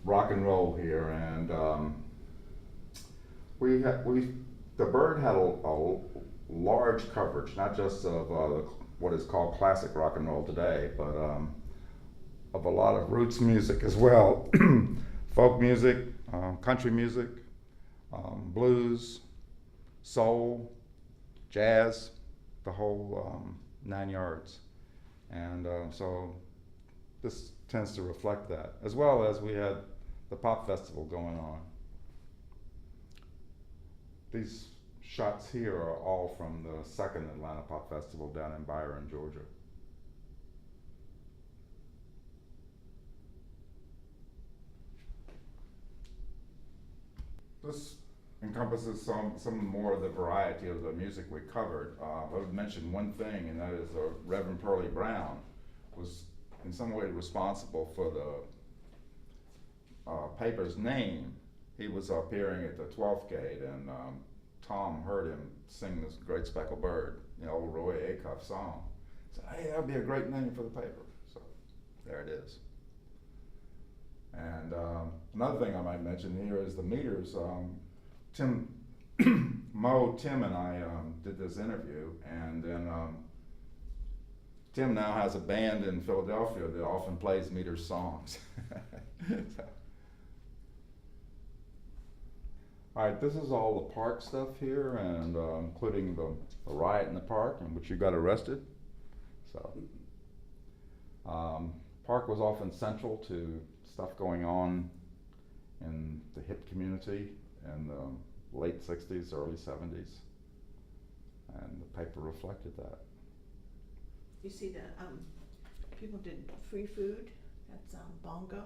rock and roll here, and the Bird had a large coverage, not just of what is called classic rock and roll today, but of a lot of roots music as well, folk music, country music, blues, soul, jazz, the whole 9 yards. And so this tends to reflect that, as well as we had the pop festival going on. These shots here are all from the second Atlanta Pop Festival down in Byron, Georgia. This encompasses some more of the variety of the music we covered. I would mention one thing, and that is Reverend Pearlie Brown was in some way responsible for the paper's name. He was appearing at the 12th gate, and Tom heard him sing this Great Speckled Bird, the old Roy Acuff song. He said, hey, that'd be a great name for the paper. So there it is. And another thing I might mention here is the meters. Tim and I did this interview, and then Tim now has a band in Philadelphia that often plays meters songs. So. All right, this is all the park stuff here, and including the riot in the park in which you got arrested. So, park was often central to stuff going on in the hip community in the late 60s, early 70s, and the paper reflected that. You see that people did free food. That's Bongo,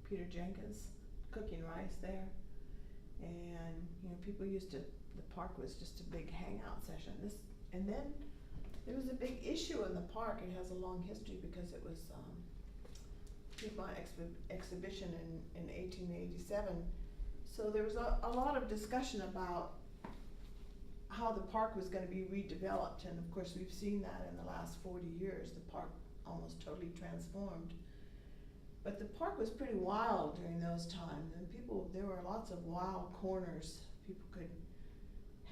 Peter Jenkins, cooking rice there. And people used to, the park was just a big hangout session. And then there was a big issue in the park. It has a long history because it was Piedmont exhibition in 1887. So there was a lot of discussion about how the park was going to be redeveloped, and of course we've seen that in the last 40 years. The park almost totally transformed. But the park was pretty wild during those times, and there were lots of wild corners. People could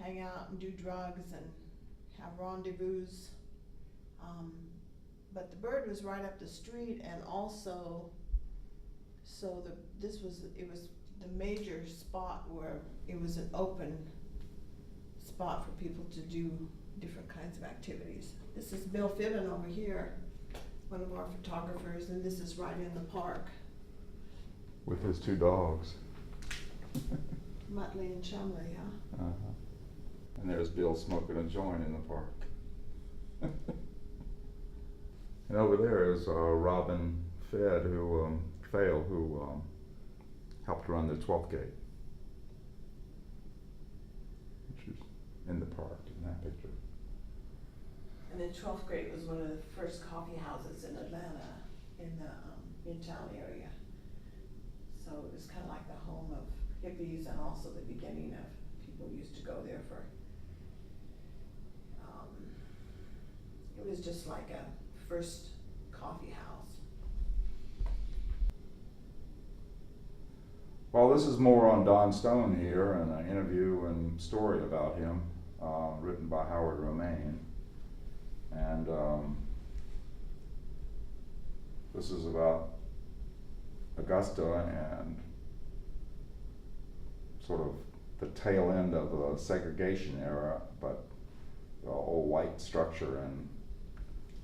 hang out and do drugs and have rendezvous. But the Bird was right up the street, and also, it was the major spot where it was an open spot for people to do different kinds of activities. This is Bill Fibbin over here, one of our photographers, and this is right in the park. With his 2 dogs. Muttley and Chumley, huh? Uh-huh. And there's Bill smoking a joint in the park. And over there is Robin Fedd, who helped run the 12th gate, which is in the park in that picture. And then 12th grade was one of the first coffee houses in Atlanta, in the Midtown area. So it was kind of like the home of hippies, and also the beginning of people used to go there for, it was just like a first coffee house. Well, this is more on Don Stone here, and an interview and story about him, written by Howard Romaine. And this is about Augusta and sort of the tail end of the segregation era, but the old white structure in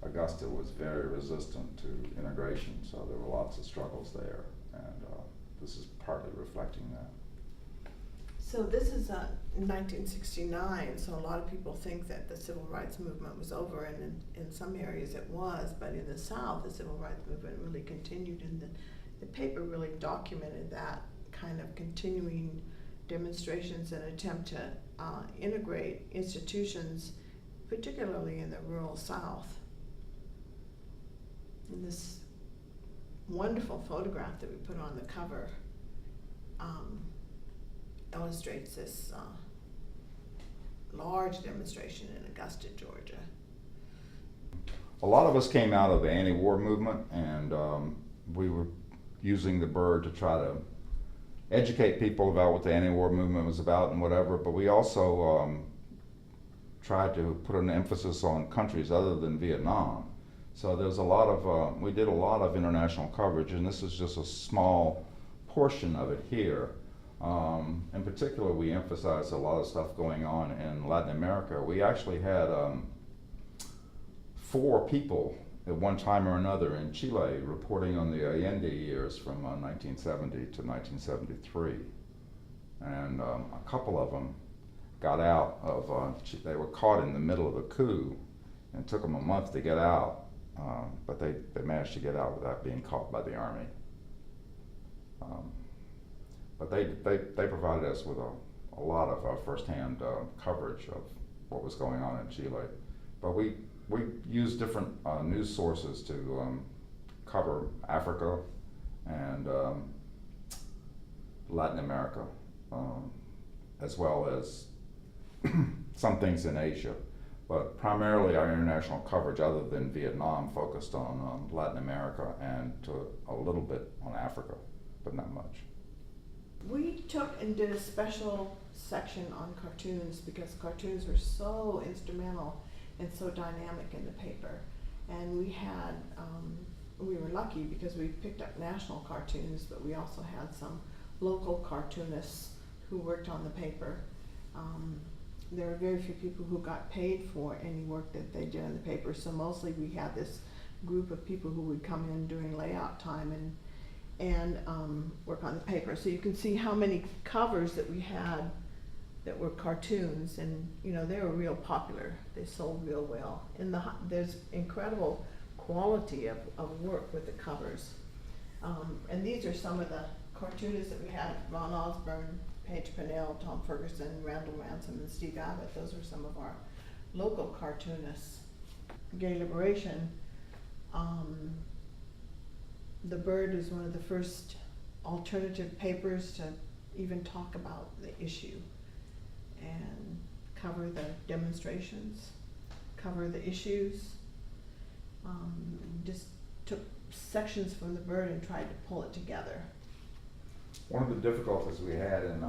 Augusta was very resistant to integration, so there were lots of struggles there, and this is partly reflecting that. So this is 1969, so a lot of people think that the civil rights movement was over, and in some areas it was, but in the South the civil rights movement really continued, and the paper really documented that kind of continuing demonstrations and attempt to integrate institutions, particularly in the rural South. And this wonderful photograph that we put on the cover illustrates this large demonstration in Augusta, Georgia. A lot of us came out of the anti-war movement, and we were using the bird to try to educate people about what the anti-war movement was about and whatever, but we also tried to put an emphasis on countries other than Vietnam. So there's a lot of, we did a lot of international coverage, and this is just a small portion of it here. In particular, we emphasized a lot of stuff going on in Latin America. We actually had 4 people at one time or another in Chile reporting on the Allende years from 1970 to 1973. And a couple of them got out of, they were caught in the middle of a coup, and it took them a month to get out, but they managed to get out without being caught by the army. But they provided us with a lot of firsthand coverage of what was going on in Chile. But we used different news sources to cover Africa and Latin America, as well as some things in Asia. But primarily our international coverage, other than Vietnam, focused on Latin America and to a little bit on Africa, but not much. We took and did a special section on cartoons because cartoons were so instrumental and so dynamic in the paper. And we had, we were lucky because we picked up national cartoons, but we also had some local cartoonists who worked on the paper. There were very few people who got paid for any work that they did in the paper, so mostly we had this group of people who would come in during layout time and work on the paper. So you can see how many covers that we had that were cartoons, and you know, they were real popular. They sold real well. There's incredible quality of work with the covers. And these are some of the cartoonists that we had: Ron Osborne, Paige Pennell, Tom Ferguson, Randall Ransom, and Steve Abbott. Those are some of our local cartoonists. Gay Liberation, The Bird is one of the first alternative papers to even talk about the issue and cover the demonstrations, cover the issues. Just took sections from The Bird and tried to pull it together. One of the difficulties we had in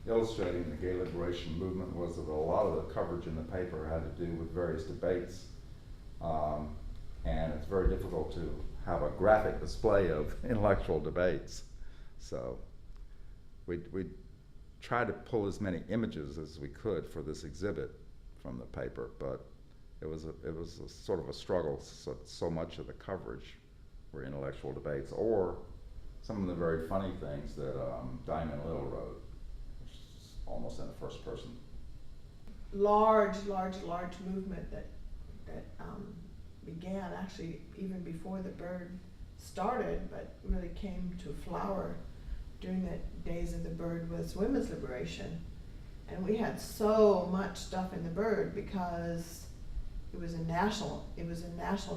illustrating the gay liberation movement was that a lot of the coverage in the paper had to do with various debates, and it's very difficult to have a graphic display of intellectual debates. So we tried to pull as many images as we could for this exhibit from the paper, but it was a sort of a struggle. So much of the coverage were intellectual debates, or some of the very funny things that Diamond Little wrote, which is almost in the first person. Large movement that began actually even before The Bird started, but really came to flower during the days of The Bird, was women's liberation. And we had so much stuff in The Bird because it was a national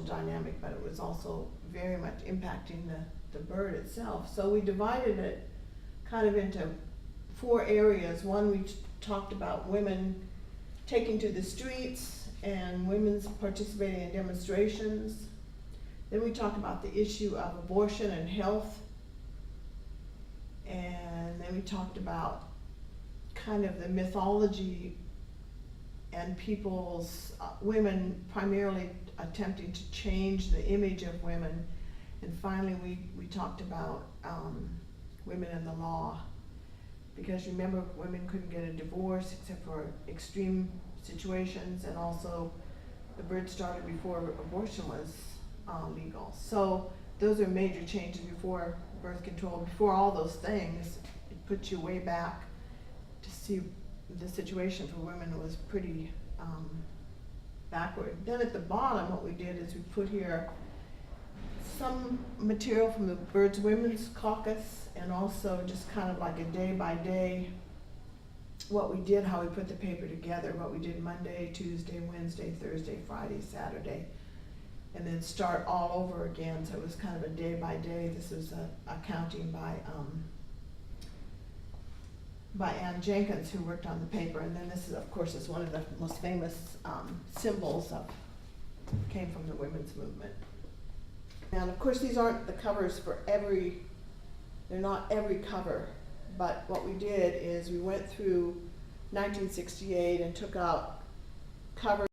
dynamic, but it was also very much impacting the Bird itself. So we divided it kind of into 4 areas. One, we talked about women taking to the streets and women's participating in demonstrations. Then we talked about the issue of abortion and health. And then we talked about kind of the mythology and people's, women primarily attempting to change the image of women. And finally, we talked about women and the law. Because remember, women couldn't get a divorce except for extreme situations, and also The Bird started before abortion was legal. So those are major changes. Before birth control, before all those things, it puts you way back to see the situation for women was pretty backward. Then at the bottom, what we did is we put here some material from the Bird's Women's Caucus, and also just kind of like a day by day what we did, how we put the paper together, what we did Monday, Tuesday, Wednesday, Thursday, Friday, Saturday, and then start all over again. So it was kind of a day by day. This was a accounting by Ann Jenkins, who worked on the paper. And then this is, of course, is one of the most famous symbols came from the women's movement. And of course, these aren't the covers for every They're not every cover, but what we did is we went through 1968 and took out covers